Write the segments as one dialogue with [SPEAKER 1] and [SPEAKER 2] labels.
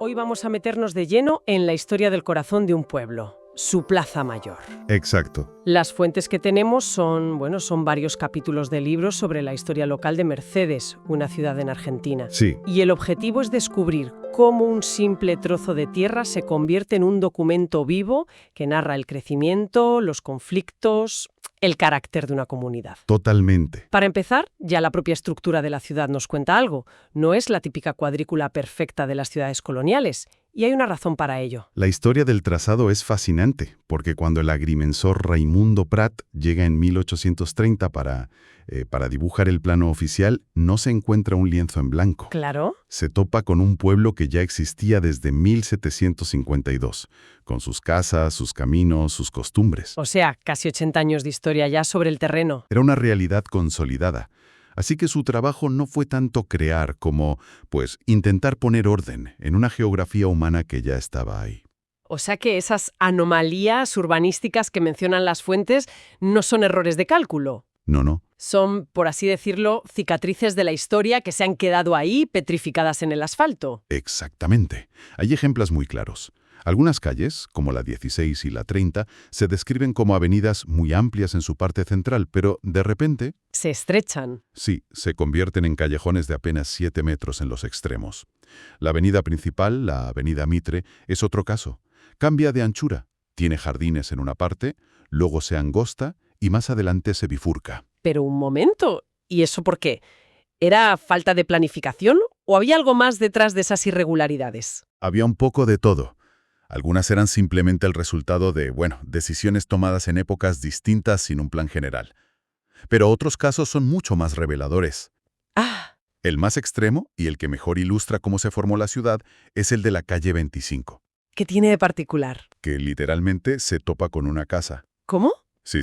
[SPEAKER 1] Hoy vamos a meternos de lleno en la historia del corazón de un pueblo, su Plaza Mayor.
[SPEAKER 2] Exacto.
[SPEAKER 1] Las fuentes que tenemos son varios capítulos de libros sobre la historia local de Mercedes, una ciudad en Argentina.
[SPEAKER 2] Sí,
[SPEAKER 1] Y el objetivo es descubrir cómo un simple trozo de tierra se convierte en un documento vivo que narra el crecimiento, los conflictos, el carácter de una comunidad.
[SPEAKER 2] totalmente.
[SPEAKER 1] Para empezar, ya la propia estructura de la ciudad nos cuenta algo. No es la típica cuadrícula perfecta de las ciudades coloniales, y hay una razón para ello.
[SPEAKER 2] La historia del trazado es fascinante, porque cuando el agrimensor Raimundo Prat llega en 1830 para dibujar el plano oficial, no se encuentra un lienzo en blanco.
[SPEAKER 1] Claro.
[SPEAKER 2] Se topa con un pueblo que ya existía desde 1752, con sus casas, sus caminos, sus costumbres.
[SPEAKER 1] O sea, casi 80 años de historia ya sobre el terreno.
[SPEAKER 2] Era una realidad consolidada. Así que su trabajo no fue tanto crear como, intentar poner orden en una geografía humana que ya estaba ahí.
[SPEAKER 1] O sea que esas anomalías urbanísticas que mencionan las fuentes no son errores de cálculo.
[SPEAKER 2] No.
[SPEAKER 1] Son, por así decirlo, cicatrices de la historia que se han quedado ahí petrificadas en el asfalto.
[SPEAKER 2] Exactamente. Hay ejemplos muy claros. Algunas calles, como la 16 y la 30, se describen como avenidas muy amplias en su parte central, pero de repente,
[SPEAKER 1] Se estrechan.
[SPEAKER 2] sí, se convierten en callejones de apenas 7 metros en los extremos. La avenida principal, la avenida Mitre, es otro caso. Cambia de anchura, tiene jardines en una parte, luego se angosta y más adelante se bifurca.
[SPEAKER 1] Pero un momento, ¿y eso por qué? ¿Era falta de planificación o había algo más detrás de esas irregularidades?
[SPEAKER 2] Había un poco de todo. Algunas eran simplemente el resultado de, decisiones tomadas en épocas distintas sin un plan general. Pero otros casos son mucho más reveladores.
[SPEAKER 1] Ah,
[SPEAKER 2] El más extremo, y el que mejor ilustra cómo se formó la ciudad, es el de la calle 25,
[SPEAKER 1] ¿qué tiene de particular?
[SPEAKER 2] que literalmente se topa con una casa.
[SPEAKER 1] ¿Cómo?
[SPEAKER 2] Sí.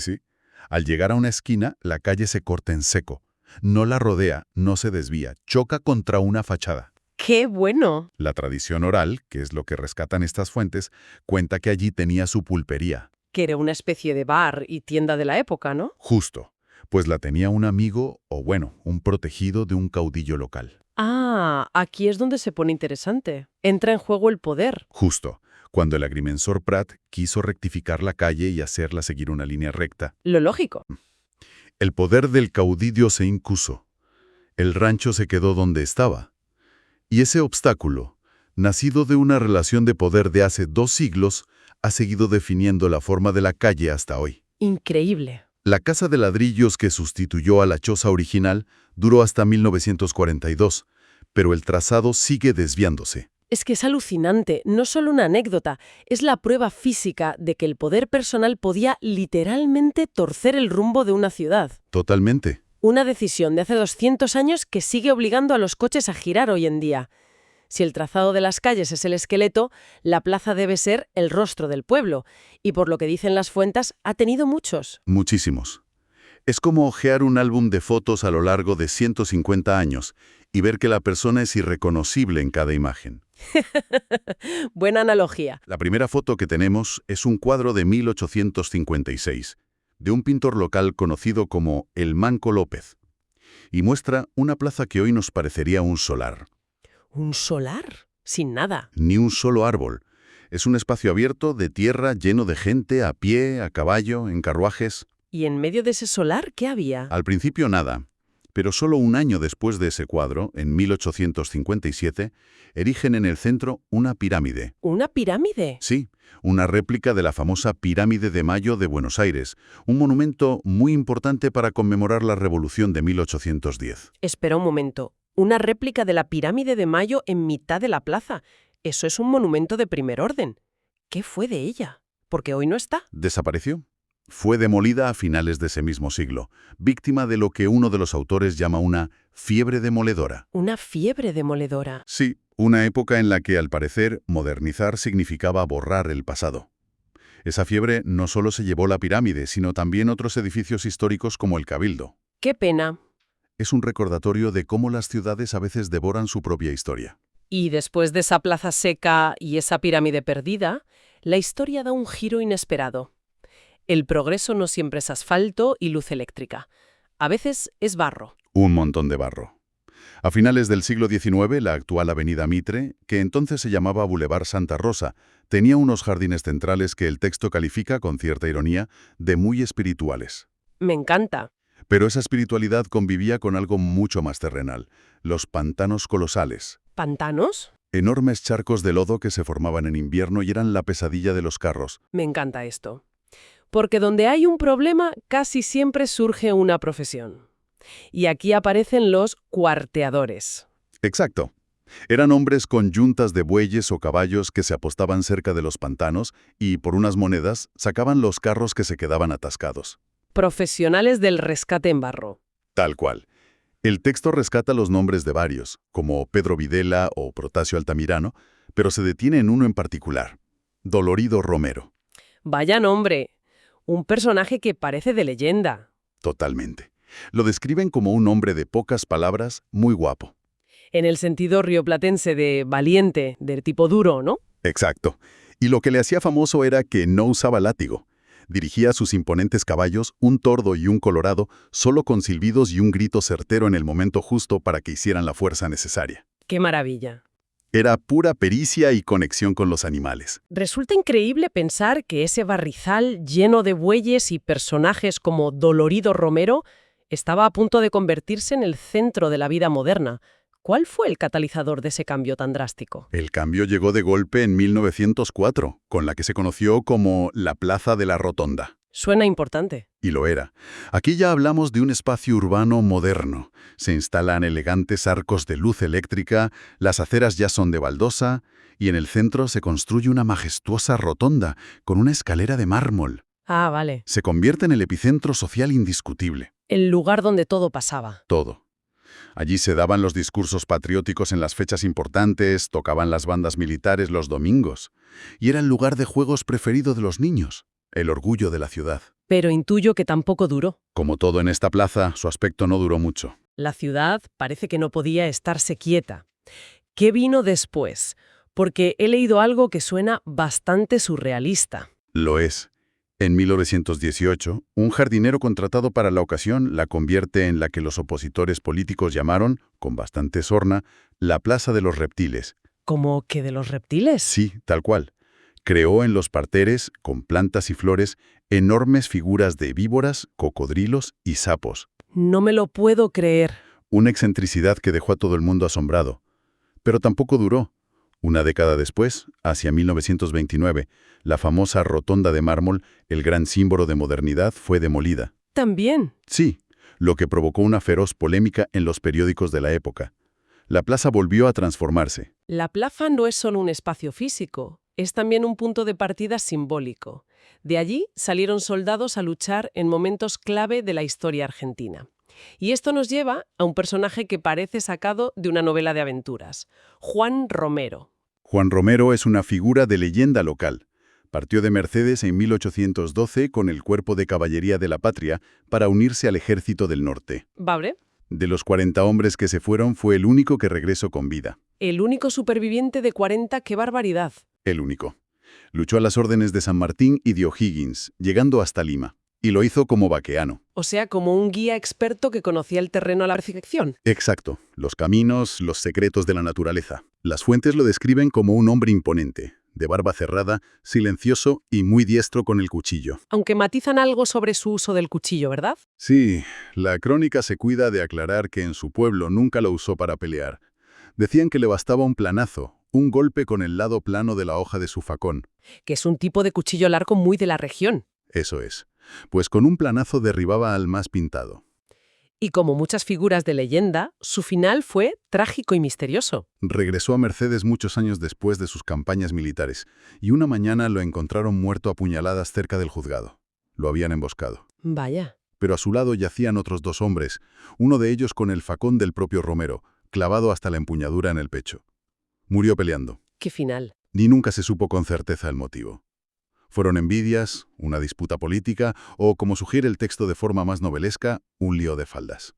[SPEAKER 2] Al llegar a una esquina, la calle se corta en seco. No la rodea, no se desvía, choca contra una fachada.
[SPEAKER 1] ¡Qué bueno!
[SPEAKER 2] La tradición oral, que es lo que rescatan estas fuentes, cuenta que allí tenía su pulpería.
[SPEAKER 1] Que era una especie de bar y tienda de la época, ¿no?
[SPEAKER 2] Justo, pues la tenía un amigo un protegido de un caudillo local.
[SPEAKER 1] Ah, aquí es donde se pone interesante. Entra en juego el poder.
[SPEAKER 2] Justo, cuando el agrimensor Prat quiso rectificar la calle y hacerla seguir una línea recta.
[SPEAKER 1] Lo lógico.
[SPEAKER 2] El poder del caudillo se impuso. El rancho se quedó donde estaba. Y ese obstáculo, nacido de una relación de poder de hace 2 siglos, ha seguido definiendo la forma de la calle hasta hoy.
[SPEAKER 1] Increíble.
[SPEAKER 2] La casa de ladrillos que sustituyó a la choza original duró hasta 1942, pero el trazado sigue desviándose.
[SPEAKER 1] Es que es alucinante, no solo una anécdota, es la prueba física de que el poder personal podía literalmente torcer el rumbo de una ciudad.
[SPEAKER 2] Totalmente.
[SPEAKER 1] Una decisión de hace 200 años que sigue obligando a los coches a girar hoy en día. Si el trazado de las calles es el esqueleto, la plaza debe ser el rostro del pueblo, y por lo que dicen las fuentes, ha tenido muchos.
[SPEAKER 2] Muchísimos. Es como hojear un álbum de fotos a lo largo de 150 años y ver que la persona es irreconocible en cada imagen.
[SPEAKER 1] Buena analogía.
[SPEAKER 2] La primera foto que tenemos es un cuadro de 1856, de un pintor local conocido como el Manco López, y muestra una plaza que hoy nos parecería un solar.
[SPEAKER 1] ¿Un solar? Sin nada.
[SPEAKER 2] Ni un solo árbol. Es un espacio abierto de tierra lleno de gente a pie, a caballo, en carruajes.
[SPEAKER 1] ¿Y en medio de ese solar qué había?
[SPEAKER 2] Al principio nada, pero solo un año después de ese cuadro, en 1857, erigen en el centro una pirámide.
[SPEAKER 1] ¿Una pirámide?
[SPEAKER 2] Sí, una réplica de la famosa Pirámide de Mayo de Buenos Aires, un monumento muy importante para conmemorar la Revolución de 1810.
[SPEAKER 1] Espera un momento. Una réplica de la pirámide de Mayo en mitad de la plaza. Eso es un monumento de primer orden. ¿Qué fue de ella? Porque hoy no está.
[SPEAKER 2] ¿Desapareció? Fue demolida a finales de ese mismo siglo, víctima de lo que uno de los autores llama una fiebre demoledora.
[SPEAKER 1] Una fiebre demoledora.
[SPEAKER 2] Sí, una época en la que, al parecer, modernizar significaba borrar el pasado. Esa fiebre no solo se llevó la pirámide, sino también otros edificios históricos como el Cabildo.
[SPEAKER 1] ¡Qué pena!
[SPEAKER 2] Es un recordatorio de cómo las ciudades a veces devoran su propia historia.
[SPEAKER 1] Y después de esa plaza seca y esa pirámide perdida, la historia da un giro inesperado. El progreso no siempre es asfalto y luz eléctrica. A veces es barro.
[SPEAKER 2] Un montón de barro. A finales del siglo XIX, la actual Avenida Mitre, que entonces se llamaba Boulevard Santa Rosa, tenía unos jardines centrales que el texto califica, con cierta ironía, de muy espirituales.
[SPEAKER 1] Me encanta.
[SPEAKER 2] Pero esa espiritualidad convivía con algo mucho más terrenal, los pantanos colosales.
[SPEAKER 1] ¿Pantanos?
[SPEAKER 2] Enormes charcos de lodo que se formaban en invierno y eran la pesadilla de los carros.
[SPEAKER 1] Me encanta esto. Porque donde hay un problema, casi siempre surge una profesión. Y aquí aparecen los cuarteadores.
[SPEAKER 2] Exacto. Eran hombres con yuntas de bueyes o caballos que se apostaban cerca de los pantanos y, por unas monedas, sacaban los carros que se quedaban atascados.
[SPEAKER 1] Profesionales del rescate en barro.
[SPEAKER 2] Tal cual. El texto rescata los nombres de varios, como Pedro Videla o Protasio Altamirano, pero se detiene en uno en particular, Dolorido Romero.
[SPEAKER 1] Vaya nombre. Un personaje que parece de leyenda.
[SPEAKER 2] Totalmente. Lo describen como un hombre de pocas palabras, muy guapo.
[SPEAKER 1] En el sentido rioplatense de valiente, del tipo duro, ¿no?
[SPEAKER 2] Exacto. Y lo que le hacía famoso era que no usaba látigo. Dirigía a sus imponentes caballos, un tordo y un colorado, solo con silbidos y un grito certero en el momento justo para que hicieran la fuerza necesaria.
[SPEAKER 1] ¡Qué maravilla!
[SPEAKER 2] Era pura pericia y conexión con los animales.
[SPEAKER 1] Resulta increíble pensar que ese barrizal lleno de bueyes y personajes como Dolorido Romero estaba a punto de convertirse en el centro de la vida moderna. ¿Cuál fue el catalizador de ese cambio tan drástico?
[SPEAKER 2] El cambio llegó de golpe en 1904, con la que se conoció como la Plaza de la Rotonda.
[SPEAKER 1] Suena importante.
[SPEAKER 2] Y lo era. Aquí ya hablamos de un espacio urbano moderno. Se instalan elegantes arcos de luz eléctrica, las aceras ya son de baldosa, y en el centro se construye una majestuosa rotonda con una escalera de mármol.
[SPEAKER 1] Ah, vale.
[SPEAKER 2] Se convierte en el epicentro social indiscutible.
[SPEAKER 1] El lugar donde todo pasaba.
[SPEAKER 2] Todo. Allí se daban los discursos patrióticos en las fechas importantes, tocaban las bandas militares los domingos, y era el lugar de juegos preferido de los niños, el orgullo de la ciudad.
[SPEAKER 1] Pero intuyo que tampoco duró.
[SPEAKER 2] Como todo en esta plaza, su aspecto no duró mucho.
[SPEAKER 1] La ciudad parece que no podía estarse quieta. ¿Qué vino después? Porque he leído algo que suena bastante surrealista.
[SPEAKER 2] Lo es. En 1918, un jardinero contratado para la ocasión la convierte en la que los opositores políticos llamaron, con bastante sorna, la Plaza de los Reptiles.
[SPEAKER 1] ¿Cómo que de los reptiles?
[SPEAKER 2] Sí, tal cual. Creó en los parterres, con plantas y flores, enormes figuras de víboras, cocodrilos y sapos.
[SPEAKER 1] No me lo puedo creer.
[SPEAKER 2] Una excentricidad que dejó a todo el mundo asombrado. Pero tampoco duró. Una década después, hacia 1929, la famosa rotonda de mármol, el gran símbolo de modernidad, fue demolida.
[SPEAKER 1] ¿También?
[SPEAKER 2] Sí, lo que provocó una feroz polémica en los periódicos de la época. La plaza volvió a transformarse.
[SPEAKER 1] La plaza no es solo un espacio físico, es también un punto de partida simbólico. De allí salieron soldados a luchar en momentos clave de la historia argentina. Y esto nos lleva a un personaje que parece sacado de una novela de aventuras, Juan Romero.
[SPEAKER 2] Juan Romero es una figura de leyenda local. Partió de Mercedes en 1812 con el Cuerpo de Caballería de la Patria para unirse al Ejército del Norte.
[SPEAKER 1] ¿Vale?
[SPEAKER 2] De los 40 hombres que se fueron, fue el único que regresó con vida.
[SPEAKER 1] El único superviviente de 40, ¡qué barbaridad!
[SPEAKER 2] El único. Luchó a las órdenes de San Martín y de O'Higgins, llegando hasta Lima. Y lo hizo como vaqueano.
[SPEAKER 1] O sea, como un guía experto que conocía el terreno a la perfección.
[SPEAKER 2] Exacto. Los caminos, los secretos de la naturaleza. Las fuentes lo describen como un hombre imponente, de barba cerrada, silencioso y muy diestro con el cuchillo.
[SPEAKER 1] Aunque matizan algo sobre su uso del cuchillo, ¿verdad?
[SPEAKER 2] Sí, la crónica se cuida de aclarar que en su pueblo nunca lo usó para pelear. Decían que le bastaba un planazo, un golpe con el lado plano de la hoja de su facón.
[SPEAKER 1] Que es un tipo de cuchillo largo muy de la región.
[SPEAKER 2] Eso es. Pues con un planazo derribaba al más pintado.
[SPEAKER 1] Y como muchas figuras de leyenda, su final fue trágico y misterioso.
[SPEAKER 2] Regresó a Mercedes muchos años después de sus campañas militares, y una mañana lo encontraron muerto a puñaladas cerca del juzgado. Lo habían emboscado.
[SPEAKER 1] Vaya.
[SPEAKER 2] Pero a su lado yacían otros 2 hombres, uno de ellos con el facón del propio Romero, clavado hasta la empuñadura en el pecho. Murió peleando.
[SPEAKER 1] ¿Qué final?
[SPEAKER 2] Ni nunca se supo con certeza el motivo. Fueron envidias, una disputa política o, como sugiere el texto de forma más novelesca, un lío de faldas.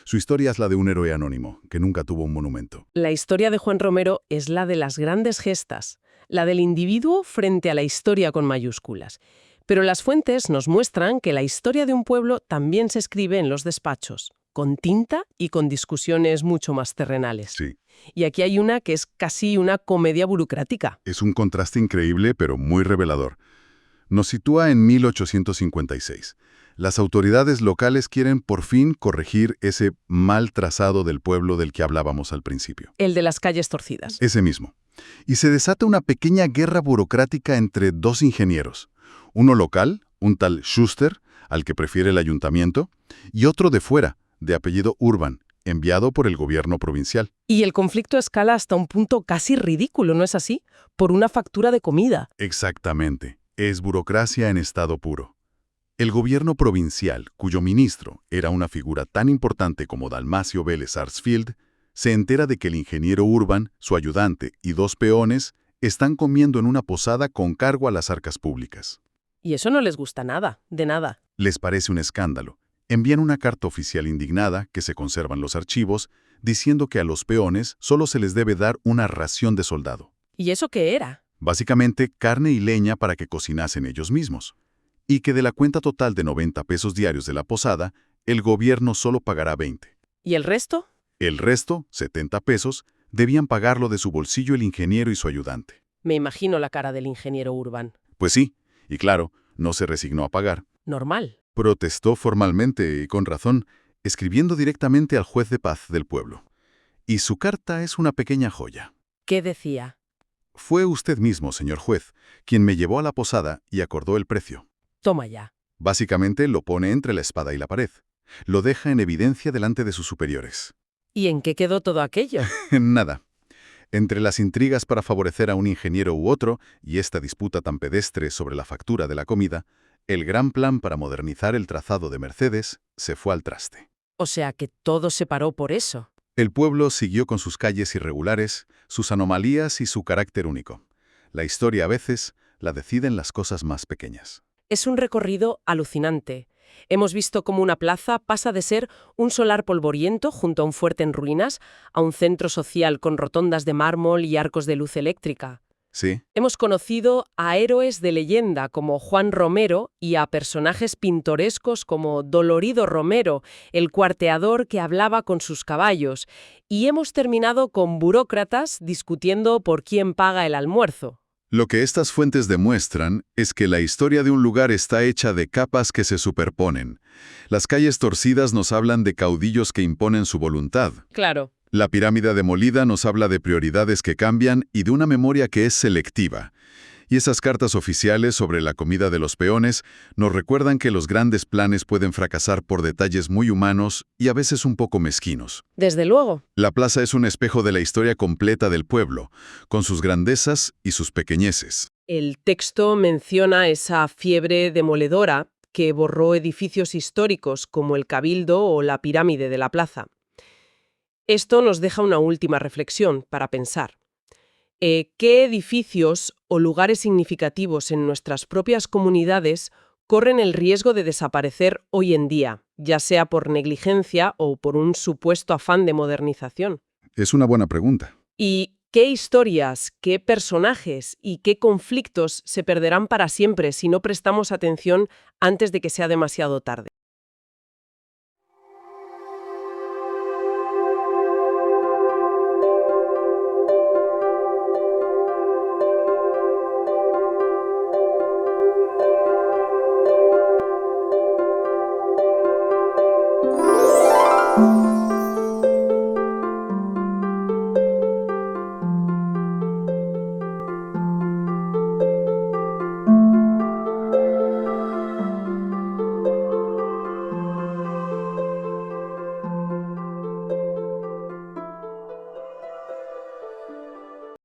[SPEAKER 2] Su historia es la de un héroe anónimo, que nunca tuvo un monumento.
[SPEAKER 1] La historia de Juan Romero es la de las grandes gestas, la del individuo frente a la historia con mayúsculas. Pero las fuentes nos muestran que la historia de un pueblo también se escribe en los despachos. con tinta y con discusiones mucho más terrenales.
[SPEAKER 2] Sí,
[SPEAKER 1] Y aquí hay una que es casi una comedia burocrática.
[SPEAKER 2] es un contraste increíble, pero muy revelador. Nos sitúa en 1856. Las autoridades locales quieren por fin corregir ese mal trazado del pueblo del que hablábamos al principio.
[SPEAKER 1] El de las calles torcidas.
[SPEAKER 2] Ese mismo. Y se desata una pequeña guerra burocrática entre dos ingenieros. Uno local, un tal Schuster, al que prefiere el ayuntamiento, y otro de fuera, de apellido Urban, enviado por el gobierno provincial.
[SPEAKER 1] Y el conflicto escala hasta un punto casi ridículo, ¿no es así? Por una factura de comida.
[SPEAKER 2] Exactamente. Es burocracia en estado puro. El gobierno provincial, cuyo ministro era una figura tan importante como Dalmacio Vélez Sarsfield, se entera de que el ingeniero Urban, su ayudante y dos peones están comiendo en una posada con cargo a las arcas públicas.
[SPEAKER 1] Y eso no les gusta nada, de nada.
[SPEAKER 2] Les parece un escándalo. Envían una carta oficial indignada, que se conservan los archivos, diciendo que a los peones solo se les debe dar una ración de soldado.
[SPEAKER 1] ¿Y eso qué era?
[SPEAKER 2] Básicamente, carne y leña para que cocinasen ellos mismos. Y que de la cuenta total de 90 pesos diarios de la posada, el gobierno solo pagará 20.
[SPEAKER 1] ¿Y el resto?
[SPEAKER 2] El resto, 70 pesos, debían pagarlo de su bolsillo el ingeniero y su ayudante.
[SPEAKER 1] Me imagino la cara del ingeniero Urban.
[SPEAKER 2] Pues sí, y claro, no se resignó a pagar.
[SPEAKER 1] Normal.
[SPEAKER 2] Protestó formalmente y con razón, escribiendo directamente al juez de paz del pueblo. Y su carta es una pequeña joya.
[SPEAKER 1] ¿Qué decía?
[SPEAKER 2] Fue usted mismo, señor juez, quien me llevó a la posada y acordó el precio.
[SPEAKER 1] Toma ya.
[SPEAKER 2] Básicamente lo pone entre la espada y la pared. Lo deja en evidencia delante de sus superiores.
[SPEAKER 1] ¿Y en qué quedó todo aquello?
[SPEAKER 2] Nada. Entre las intrigas para favorecer a un ingeniero u otro y esta disputa tan pedestre sobre la factura de la comida, el gran plan para modernizar el trazado de Mercedes se fue al traste.
[SPEAKER 1] O sea que todo se paró por eso.
[SPEAKER 2] El pueblo siguió con sus calles irregulares, sus anomalías y su carácter único. La historia a veces la deciden las cosas más pequeñas.
[SPEAKER 1] Es un recorrido alucinante. Hemos visto cómo una plaza pasa de ser un solar polvoriento junto a un fuerte en ruinas a un centro social con rotondas de mármol y arcos de luz eléctrica.
[SPEAKER 2] Sí,
[SPEAKER 1] Hemos conocido a héroes de leyenda como Juan Romero y a personajes pintorescos como Dolorido Romero, el cuarteador que hablaba con sus caballos, y hemos terminado con burócratas discutiendo por quién paga el almuerzo.
[SPEAKER 2] lo que estas fuentes demuestran es que la historia de un lugar está hecha de capas que se superponen. Las calles torcidas nos hablan de caudillos que imponen su voluntad.
[SPEAKER 1] Claro.
[SPEAKER 2] La pirámide demolida nos habla de prioridades que cambian y de una memoria que es selectiva. Y esas cartas oficiales sobre la comida de los peones nos recuerdan que los grandes planes pueden fracasar por detalles muy humanos y a veces un poco mezquinos.
[SPEAKER 1] Desde luego.
[SPEAKER 2] La plaza es un espejo de la historia completa del pueblo, con sus grandezas y sus pequeñeces.
[SPEAKER 1] El texto menciona esa fiebre demoledora que borró edificios históricos como el Cabildo o la pirámide de la plaza. Esto nos deja una última reflexión para pensar. ¿Qué edificios o lugares significativos en nuestras propias comunidades corren el riesgo de desaparecer hoy en día, ya sea por negligencia o por un supuesto afán de modernización?
[SPEAKER 2] Es una buena pregunta.
[SPEAKER 1] ¿Y qué historias, qué personajes y qué conflictos se perderán para siempre si no prestamos atención antes de que sea demasiado tarde?